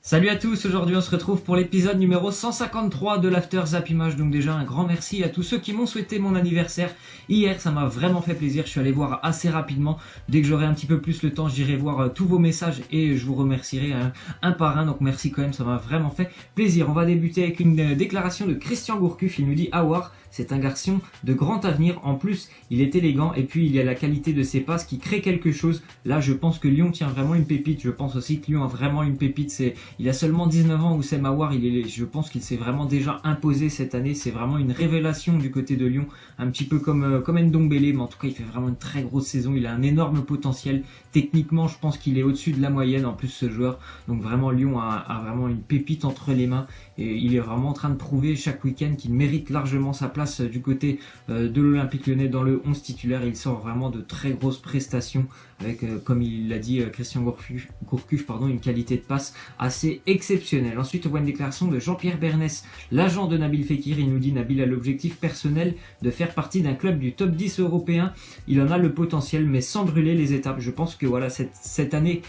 Salut à tous, aujourd'hui on se retrouve pour l'épisode numéro 153 de l'After Zap Image. Donc déjà un grand merci à tous ceux qui m'ont souhaité mon anniversaire hier, ça m'a vraiment fait plaisir, je suis allé voir assez rapidement. Dès que j'aurai un petit peu plus le temps, j'irai voir tous vos messages et je vous remercierai un par un. Donc merci quand même, ça m'a vraiment fait plaisir. On va débuter avec une déclaration de Christian Gourcuff. Il nous dit: Aouar, c'est un garçon de grand avenir, en plus il est élégant et puis il y a la qualité de ses passes qui crée quelque chose. Là je pense que Lyon tient vraiment une pépite, je pense aussi que Lyon a vraiment une pépite. Il a seulement 19 ans, Oussem Aouar, je pense qu'il s'est vraiment déjà imposé cette année, c'est vraiment une révélation du côté de Lyon, un petit peu comme Ndombele, mais en tout cas il fait vraiment une très grosse saison, il a un énorme potentiel, techniquement je pense qu'il est au-dessus de la moyenne en plus ce joueur, donc vraiment Lyon a vraiment une pépite entre les mains et il est vraiment en train de prouver chaque week-end qu'il mérite largement sa place du côté de l'Olympique Lyonnais dans le 11 titulaire. Il sort vraiment de très grosses prestations avec, comme il l'a dit Christian Gourcuff, une qualité de passe assez exceptionnelle. Ensuite on voit une déclaration de Jean-Pierre Bernès, l'agent de Nabil Fekir. Il nous dit: Nabil a l'objectif personnel de faire partie d'un club du top 10 européen, il en a le potentiel mais sans brûler les étapes. Je pense que voilà cette année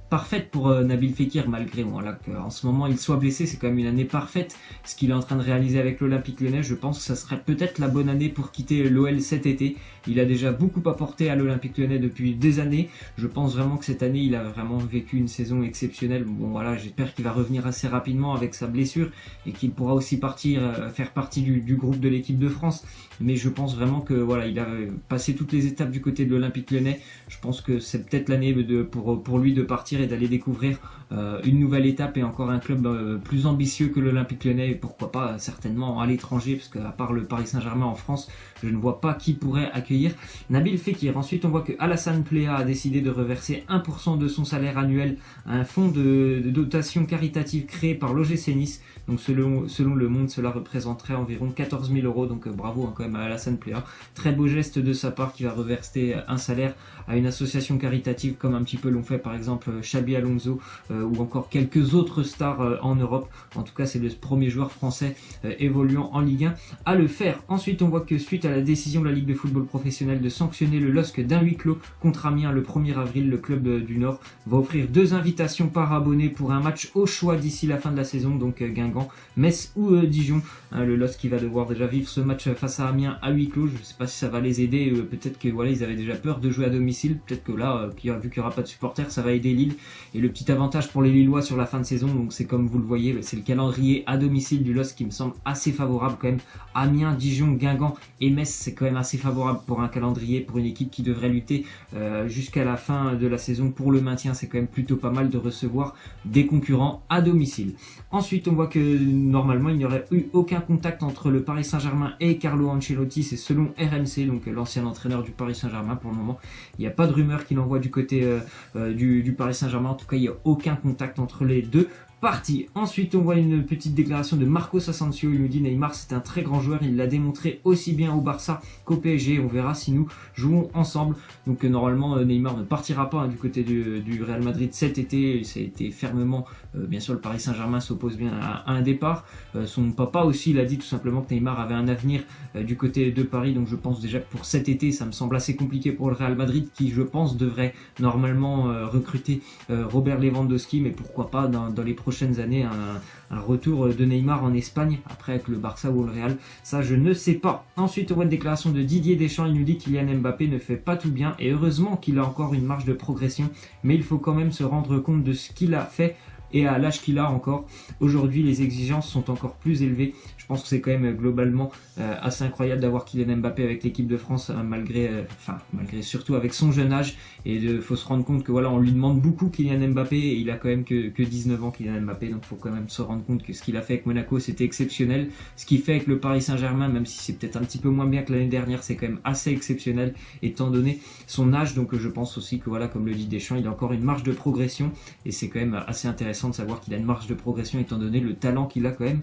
parfaite pour Nabil Fekir, malgré qu'en ce moment il soit blessé, c'est quand même une année parfaite ce qu'il est en train de réaliser avec l'Olympique Lyonnais. Je pense que ça serait peut-être la bonne année pour quitter l'OL cet été. Il a déjà beaucoup apporté à l'Olympique Lyonnais depuis des années. Je pense vraiment que cette année il a vraiment vécu une saison exceptionnelle. Bon voilà, j'espère qu'il va revenir assez rapidement avec sa blessure et qu'il pourra aussi faire partie du groupe de l'équipe de France. Mais je pense vraiment que voilà, il a passé toutes les étapes du côté de l'Olympique Lyonnais. Je pense que c'est peut-être l'année pour lui de partir et d'aller découvrir une nouvelle étape et encore un club plus ambitieux que l'Olympique Lyonnais, et pourquoi pas certainement à l'étranger, parce qu'à part le Paris Saint-Germain en France, je ne vois pas qui pourrait accueillir Nabil Fekir. Ensuite on voit que Alassane Plea a décidé de reverser 1% de son salaire annuel à un fonds de dotation caritative créé par l'OGC Nice. Donc selon Le Monde, cela représenterait environ 14 000 euros. Donc bravo quand même à Alassane Plea. Très beau geste de sa part qui va reverser un salaire à une association caritative comme un petit peu l'ont fait par exemple Xabi Alonso ou encore quelques autres stars en Europe. En tout cas c'est le premier joueur français évoluant en Ligue 1 à le faire. Ensuite on voit que suite à la décision de la Ligue de football professionnel de sanctionner le LOSC d'un huis clos contre Amiens le 1er avril, le club du Nord va offrir 2 invitations par abonné pour un match au choix d'ici la fin de la saison, donc Guingamp, Metz ou Dijon. Le LOSC qui va devoir déjà vivre ce match face à Amiens à huis clos. Je ne sais pas si ça va les aider, peut-être que voilà, ils avaient déjà peur de jouer à domicile, peut-être que là, vu qu'il n'y aura pas de supporters, ça va aider Lille. Et le petit avantage pour les Lillois sur la fin de saison, donc c'est comme vous le voyez, c'est le calendrier à domicile du LOSC qui me semble assez favorable quand même. Amiens, Dijon, Guingamp et Metz, c'est quand même assez favorable pour un calendrier, pour une équipe qui devrait lutter jusqu'à la fin de la saison pour le maintien. C'est quand même plutôt pas mal de recevoir des concurrents à domicile. Ensuite on voit que normalement il n'y aurait eu aucun contact entre le Paris Saint-Germain et Carlo Ancelotti, c'est selon RMC, donc l'ancien entraîneur du Paris Saint-Germain. Pour le moment il n'y a pas de rumeur qu'il envoie du côté du Paris Saint-Germain, en tout cas il n'y a aucun contact entre les deux partie. Ensuite on voit une petite déclaration de Marcos Asensio. Il nous dit: Neymar c'est un très grand joueur, il l'a démontré aussi bien au Barça qu'au PSG, on verra si nous jouons ensemble. Donc normalement Neymar ne partira pas du côté du Real Madrid cet été. Ça a été fermement, bien sûr le Paris Saint-Germain s'oppose bien à un départ. Son papa aussi il a dit tout simplement que Neymar avait un avenir du côté de Paris, donc je pense déjà que pour cet été ça me semble assez compliqué pour le Real Madrid, qui je pense devrait normalement recruter Robert Lewandowski, mais pourquoi pas dans les prochaines années un retour de Neymar en Espagne, après avec le Barça ou le Real, ça je ne sais pas. Ensuite on voit une déclaration de Didier Deschamps. Il nous dit: Kylian Mbappé ne fait pas tout bien et heureusement qu'il a encore une marge de progression, mais il faut quand même se rendre compte de ce qu'il a fait et à l'âge qu'il a encore. Aujourd'hui les exigences sont encore plus élevées. Je pense que c'est quand même globalement assez incroyable d'avoir Kylian Mbappé avec l'équipe de France, malgré surtout avec son jeune âge. Et il faut se rendre compte que voilà, on lui demande beaucoup Kylian Mbappé et il a quand même que 19 ans Kylian Mbappé, donc il faut quand même se rendre compte que ce qu'il a fait avec Monaco c'était exceptionnel. Ce qu'il fait avec le Paris Saint-Germain, même si c'est peut-être un petit peu moins bien que l'année dernière, c'est quand même assez exceptionnel étant donné son âge. Donc je pense aussi que voilà, comme le dit Deschamps, il a encore une marge de progression et c'est quand même assez intéressant intéressant de savoir qu'il a une marge de progression étant donné le talent qu'il a quand même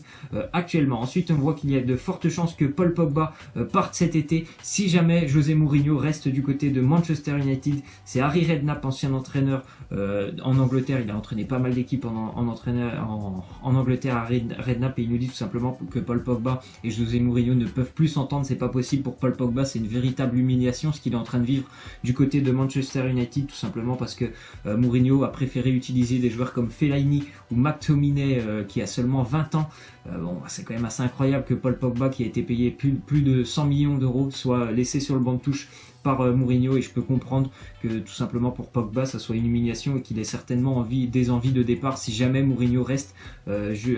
actuellement. Ensuite, on voit qu'il y a de fortes chances que Paul Pogba parte cet été. Si jamais José Mourinho reste du côté de Manchester United, c'est Harry Redknapp, ancien entraîneur en Angleterre. Il a entraîné pas mal d'équipes en Angleterre, Harry Redknapp, et il nous dit tout simplement que Paul Pogba et José Mourinho ne peuvent plus s'entendre. C'est pas possible pour Paul Pogba, c'est une véritable humiliation ce qu'il est en train de vivre du côté de Manchester United, tout simplement parce que Mourinho a préféré utiliser des joueurs comme Fellaini ou McTominay qui a seulement 20 ans. Bon, c'est quand même assez incroyable que Paul Pogba, qui a été payé plus de 100 millions d'euros, soit laissé sur le banc de touche par Mourinho, et je peux comprendre que tout simplement pour Pogba ça soit une humiliation et qu'il ait certainement des envies de départ si jamais Mourinho reste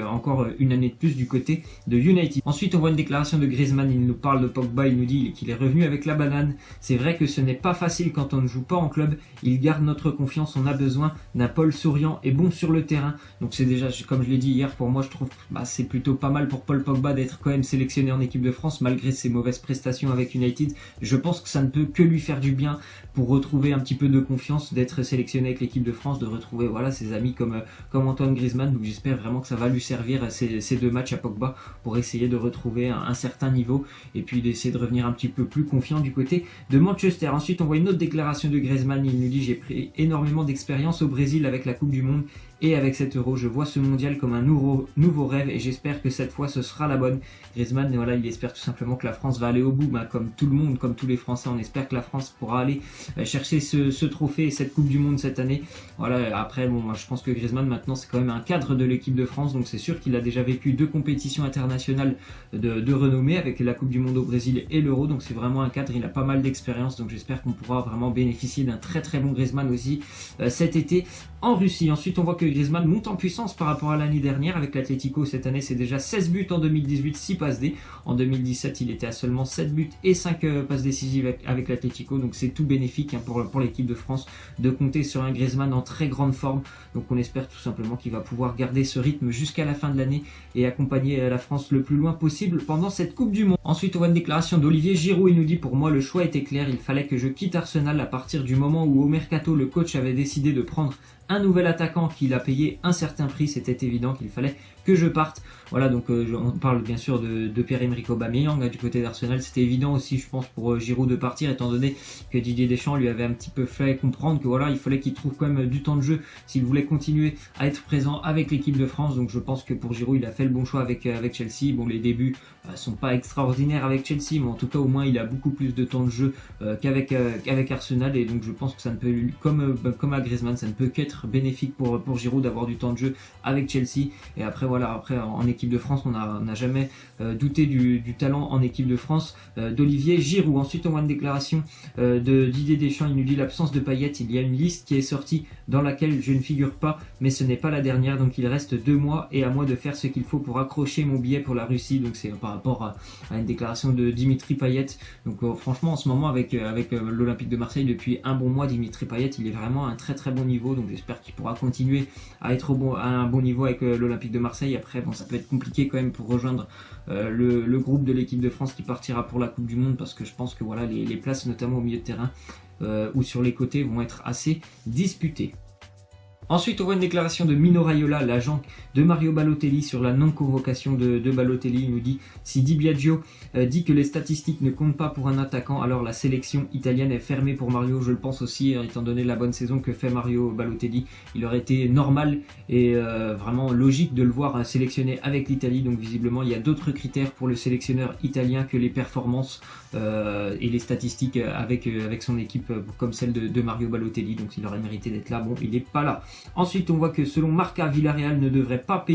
encore une année de plus du côté de United. Ensuite, on voit une déclaration de Griezmann. Il nous parle de Pogba, il nous dit qu'il est revenu avec la banane. C'est vrai que ce n'est pas facile quand on ne joue pas en club, il garde notre confiance, on a besoin d'un Paul souriant et bon sur le terrain. Donc c'est déjà, comme je l'ai dit hier, pour moi je trouve c'est plutôt pas mal pour Paul Pogba d'être quand même sélectionné en équipe de France malgré ses mauvaises prestations avec United. Je pense que ça ne peut que lui faire du bien pour retrouver un petit peu de confiance, d'être sélectionné avec l'équipe de France, de retrouver ses amis comme Antoine Griezmann. Donc j'espère vraiment que ça va lui servir ces 2 matchs à Pogba pour essayer de retrouver un certain niveau et puis d'essayer de revenir un petit peu plus confiant du côté de Manchester. Ensuite, on voit une autre déclaration de Griezmann. Il nous dit: j'ai pris énormément d'expérience au Brésil avec la Coupe du Monde et avec cet Euro. Je vois ce mondial comme un nouveau rêve et j'espère que cette fois ce sera la bonne. Griezmann, il espère tout simplement que la France va aller au bout, comme tout le monde, comme tous les Français. On espère que la France pourra aller chercher ce trophée et cette Coupe du Monde cette année. Après, je pense que Griezmann maintenant c'est quand même un cadre de l'équipe de France, donc c'est sûr qu'il a déjà vécu 2 compétitions internationales de renommée avec la Coupe du Monde au Brésil et l'Euro, donc c'est vraiment un cadre, il a pas mal d'expérience, donc j'espère qu'on pourra vraiment bénéficier d'un très très bon Griezmann aussi cet été en Russie. Ensuite, on voit que Griezmann monte en puissance par rapport à l'année dernière avec l'Atlético. Cette année, c'est déjà 16 buts en 2018, 6 passes D. En 2017, il était à seulement 7 buts et 5 passes décisives avec l'Atlético. Donc c'est tout bénéfique pour l'équipe de France de compter sur un Griezmann en très grande forme. Donc on espère tout simplement qu'il va pouvoir garder ce rythme jusqu'à la fin de l'année et accompagner la France le plus loin possible pendant cette Coupe du Monde. Ensuite, on voit une déclaration d'Olivier Giroud. Il nous dit: pour moi, le choix était clair. Il fallait que je quitte Arsenal à partir du moment où au mercato, le coach avait décidé de prendre un nouvel attaquant qu'il a payé un certain prix. C'était évident qu'il fallait que je parte. Donc on parle bien sûr de Pierre-Emerick Aubameyang du côté d'Arsenal. C'était évident aussi, je pense, pour Giroud de partir, étant donné que Didier Deschamps lui avait un petit peu fait comprendre que il fallait qu'il trouve quand même du temps de jeu s'il voulait continuer à être présent avec l'équipe de France. Donc je pense que pour Giroud, il a fait le bon choix avec Chelsea. Bon, les débuts sont pas extraordinaires avec Chelsea, mais en tout cas au moins il a beaucoup plus de temps de jeu qu'avec Arsenal, et donc je pense que ça ne peut, comme à Griezmann, ça ne peut qu'être bénéfique pour Giroud d'avoir du temps de jeu avec Chelsea. Et après en équipe de France, on n'a jamais douté du talent en équipe de France d'Olivier Giroud. Ensuite, on voit une déclaration de Didier Deschamps. Il nous dit: l'absence de Payet, il y a une liste qui est sortie dans laquelle je ne figure pas, mais ce n'est pas la dernière, donc il reste 2 mois et à moi de faire ce qu'il faut pour accrocher mon billet pour la Russie. Donc c'est par rapport à une déclaration de Dimitri Payet. Donc franchement, en ce moment avec l'Olympique de Marseille, depuis un bon mois, Dimitri Payet, il est vraiment à un très très bon niveau, donc j'espère qu'il pourra continuer à être à un bon niveau avec l'Olympique de Marseille. Après, ça peut être compliqué quand même pour rejoindre le groupe de l'équipe de France qui partira pour la Coupe du Monde, parce que je pense que les places, notamment au milieu de terrain ou sur les côtés, vont être assez disputées. Ensuite, on voit une déclaration de Mino Raiola, l'agent de Mario Balotelli, sur la non-convocation de Balotelli. Il nous dit: si Di Biagio dit que les statistiques ne comptent pas pour un attaquant, alors la sélection italienne est fermée pour Mario. Je le pense aussi, étant donné la bonne saison que fait Mario Balotelli. Il aurait été normal et vraiment logique de le voir sélectionné avec l'Italie. Donc visiblement, il y a d'autres critères pour le sélectionneur italien que les performances et les statistiques avec son équipe comme celle de Mario Balotelli. Donc il aurait mérité d'être là. Bon, il n'est pas là. Ensuite, on voit que selon Marca, Villarreal ne devrait pas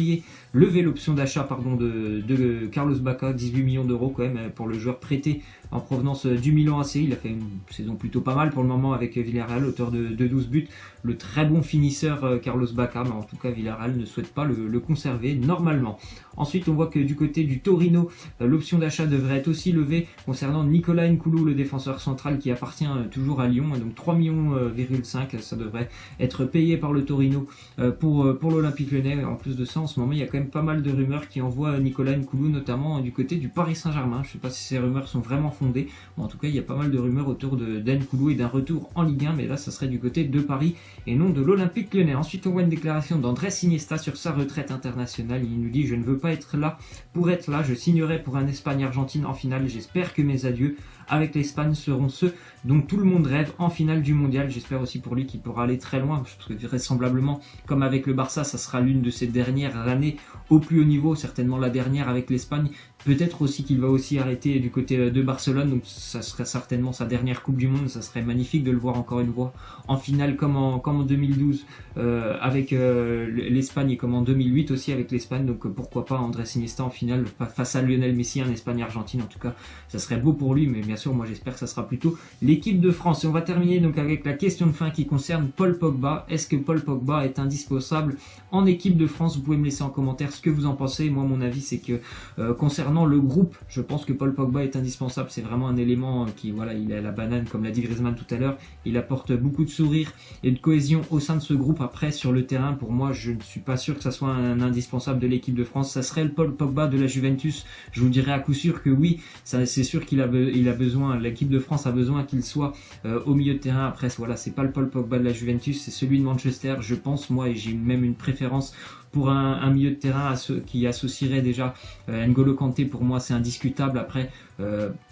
lever l'option d'achat de Carlos Bacca, 18 millions d'euros quand même pour le joueur prêté en provenance du Milan AC. Il a fait une saison plutôt pas mal pour le moment avec Villarreal, auteur de 12 buts. Le très bon finisseur Carlos Bacca, mais en tout cas Villarreal ne souhaite pas le conserver normalement. Ensuite, on voit que du côté du Torino, l'option d'achat devrait être aussi levée concernant Nicolas Nkoulou, le défenseur central qui appartient toujours à Lyon. Donc 3,5 millions, ça devrait être payé par le Torino pour l'Olympique Lyonnais. En plus de ça, en ce moment, il y a quand même pas mal de rumeurs qui envoient Nicolas Nkoulou, notamment du côté du Paris Saint-Germain. Je sais pas si ces rumeurs sont vraiment fondées. Bon, en tout cas, il y a pas mal de rumeurs autour d'Nkoulou et d'un retour en Ligue 1, mais là, ça serait du côté de Paris et non de l'Olympique Lyonnais. Ensuite, on voit une déclaration d'Andrés Iniesta sur sa retraite internationale. Il nous dit: je ne veux pas être là pour être là, je signerai pour un Espagne-Argentine en finale. J'espère que mes adieux avec l'Espagne seront ceux dont tout le monde rêve en finale du mondial. J'espère aussi pour lui qu'il pourra aller très loin, parce que vraisemblablement, comme avec le Barça, ça sera l'une de ses dernières années au plus haut niveau, certainement la dernière avec l'Espagne. Peut-être aussi qu'il va aussi arrêter du côté de Barcelone, donc ça serait certainement sa dernière Coupe du Monde. Ça serait magnifique de le voir encore une fois en finale comme en 2012 avec l'Espagne, et comme en 2008 aussi avec l'Espagne. Donc pourquoi pas Andrés Iniesta en finale face à Lionel Messi, en Espagne-Argentine. En tout cas, ça serait beau pour lui, mais bien sûr, moi j'espère que ça sera plutôt l'équipe de France. Et on va terminer donc avec la question de fin qui concerne Paul Pogba. Est-ce que Paul Pogba est indispensable en équipe de France? Vous pouvez me laisser en commentaire ce que vous en pensez. Moi, mon avis, c'est que concernant le groupe, je pense que Paul Pogba est indispensable. C'est vraiment un élément qui, voilà, il a la banane, comme l'a dit Griezmann tout à l'heure. Il apporte beaucoup de sourire et de cohésion au sein de ce groupe. Après, sur le terrain, pour moi, je ne suis pas sûr que ça soit un indispensable de l'équipe de France. Ça serait le Paul Pogba de la Juventus. Je vous dirais à coup sûr que oui, c'est sûr qu'il a besoin, l'équipe de France a besoin qu'il soit au milieu de terrain. Après, voilà, c'est pas le Paul Pogba de la Juventus, c'est celui de Manchester, je pense, moi, et j'ai même une préférence pour un milieu de terrain qui associerait déjà N'Golo Kanté. Pour moi, c'est indiscutable. Après,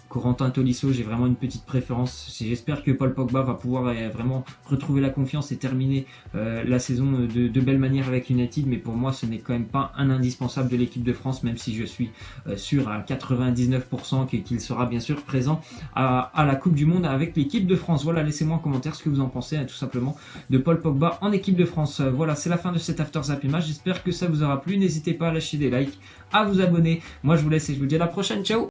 Corentin Tolisso, j'ai vraiment une petite préférence. J'espère que Paul Pogba va pouvoir vraiment retrouver la confiance et terminer la saison de belle manière avec United, mais pour moi ce n'est quand même pas un indispensable de l'équipe de France, même si je suis sûr à 99% qu'il sera bien sûr présent à la Coupe du Monde avec l'équipe de France. Voilà, laissez-moi en commentaire ce que vous en pensez tout simplement de Paul Pogba en équipe de France. Voilà, c'est la fin de cet After Zap Image. J'espère que ça vous aura plu. N'hésitez pas à lâcher des likes, à vous abonner. Moi je vous laisse et je vous dis à la prochaine. Ciao.